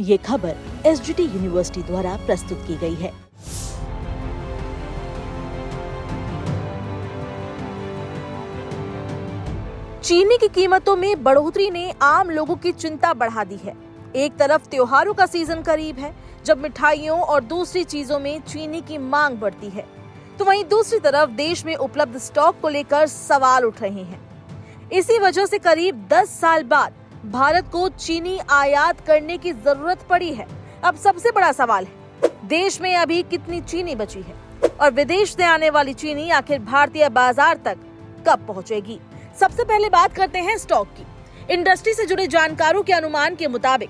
ये खबर SGT university द्वारा प्रस्तुत की गई है। चीनी की कीमतों में बढ़ोतरी ने आम लोगों की चिंता बढ़ा दी है। एक तरफ त्योहारों का सीजन करीब है, जब मिठाइयों और दूसरी चीजों में चीनी की मांग बढ़ती है, तो वहीं दूसरी तरफ देश में उपलब्ध स्टॉक को लेकर सवाल उठ रहे हैं। इसी वजह से करीब 10 साल बाद भारत को चीनी आयात करने की जरूरत पड़ी है। अब सबसे बड़ा सवाल है, देश में अभी कितनी चीनी बची है और विदेश से आने वाली चीनी आखिर भारतीय बाजार तक कब पहुंचेगी। सबसे पहले बात करते हैं स्टॉक की। इंडस्ट्री से जुड़े जानकारों के अनुमान के मुताबिक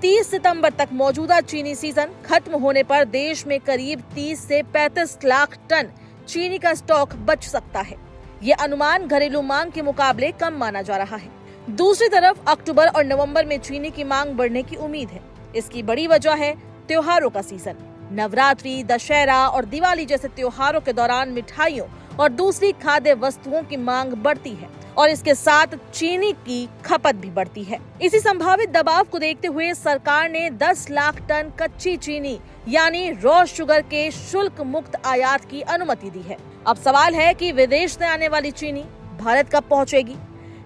30 सितंबर तक मौजूदा चीनी सीजन खत्म होने पर देश में करीब 30 से 35 लाख टन चीनी का स्टॉक बच सकता है। ये अनुमान घरेलू मांग के मुकाबले कम माना जा रहा है। दूसरी तरफ अक्टूबर और नवंबर में चीनी की मांग बढ़ने की उम्मीद है। इसकी बड़ी वजह है त्योहारों का सीजन। नवरात्रि, दशहरा और दिवाली जैसे त्योहारों के दौरान मिठाइयों और दूसरी खाद्य वस्तुओं की मांग बढ़ती है और इसके साथ चीनी की खपत भी बढ़ती है। इसी संभावित दबाव को देखते हुए सरकार ने 10 लाख टन कच्ची चीनी यानी रॉ शुगर के शुल्क मुक्त आयात की अनुमति दी है। अब सवाल है कि विदेश से आने वाली चीनी भारत कब पहुंचेगी।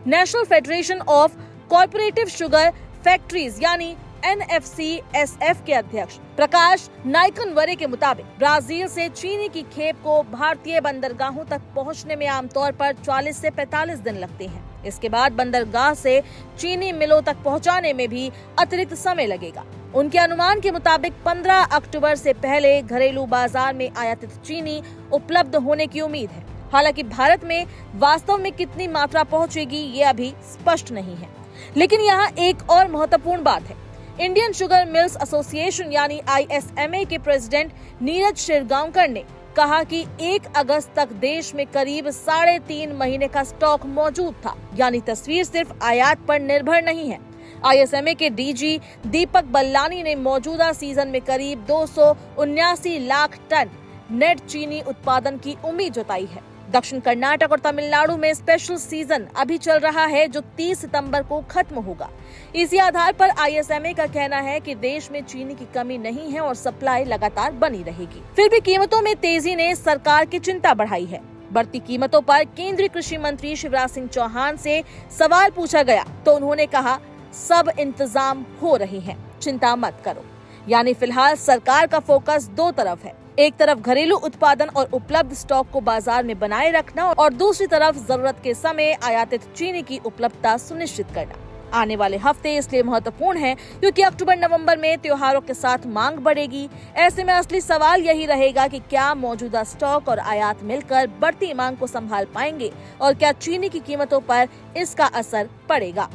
National federation of corporative sugar factories यानी NFCSF के अध्यक्ष प्रकाश नाइकनवरे के मुताबिक ब्राजील से चीनी की खेप को भारतीय बंदरगाहों तक पहुंचने में आमतौर पर 40 से 45 दिन लगते हैं। इसके बाद बंदरगाह से चीनी मिलों तक पहुंचाने में भी अतिरिक्त समय लगेगा। उनके अनुमान के मुताबिक 15 अक्टूबर से पहले घरेलू बाजार में आयातित चीनी उपलब्ध होने की उम्मीद है। हालांकि भारत में वास्तव में कितनी मात्रा पहुंचेगी ये अभी स्पष्ट नहीं है। लेकिन यहाँ एक और महत्वपूर्ण बात है। इंडियन शुगर मिल्स एसोसिएशन यानी ISMA के प्रेसिडेंट नीरज शिरगांवकर ने कहा कि 1 अगस्त तक देश में करीब 3.5 महीने का स्टॉक मौजूद था। यानी तस्वीर सिर्फ आयात पर निर्भर नहीं है। ISMA के DG दीपक बल्लानी ने मौजूदा सीजन में करीब 279 लाख टन नेट चीनी उत्पादन की उम्मीद जताई है। दक्षिण कर्नाटक और तमिलनाडु में स्पेशल सीजन अभी चल रहा है, जो 30 सितंबर को खत्म होगा। इसी आधार पर ISMA का कहना है कि देश में चीनी की कमी नहीं है और सप्लाई लगातार बनी रहेगी। फिर भी कीमतों में तेजी ने सरकार की चिंता बढ़ाई है। बढ़ती कीमतों पर केंद्रीय कृषि मंत्री शिवराज सिंह चौहान से सवाल पूछा गया तो उन्होंने कहा, सब इंतजाम हो रहे हैं, चिंता मत करो। यानी फिलहाल सरकार का फोकस 2 तरफ है। एक तरफ घरेलू उत्पादन और उपलब्ध स्टॉक को बाजार में बनाए रखना और दूसरी तरफ जरूरत के समय आयातित चीनी की उपलब्धता सुनिश्चित करना। आने वाले हफ्ते इसलिए महत्वपूर्ण है क्योंकि अक्टूबर-नवंबर में त्योहारों के साथ मांग बढ़ेगी। ऐसे में असली सवाल यही रहेगा कि क्या मौजूदा स्टॉक और आयात मिलकर बढ़ती मांग को संभाल पाएंगे और क्या चीनी की कीमतों पर इसका असर पड़ेगा।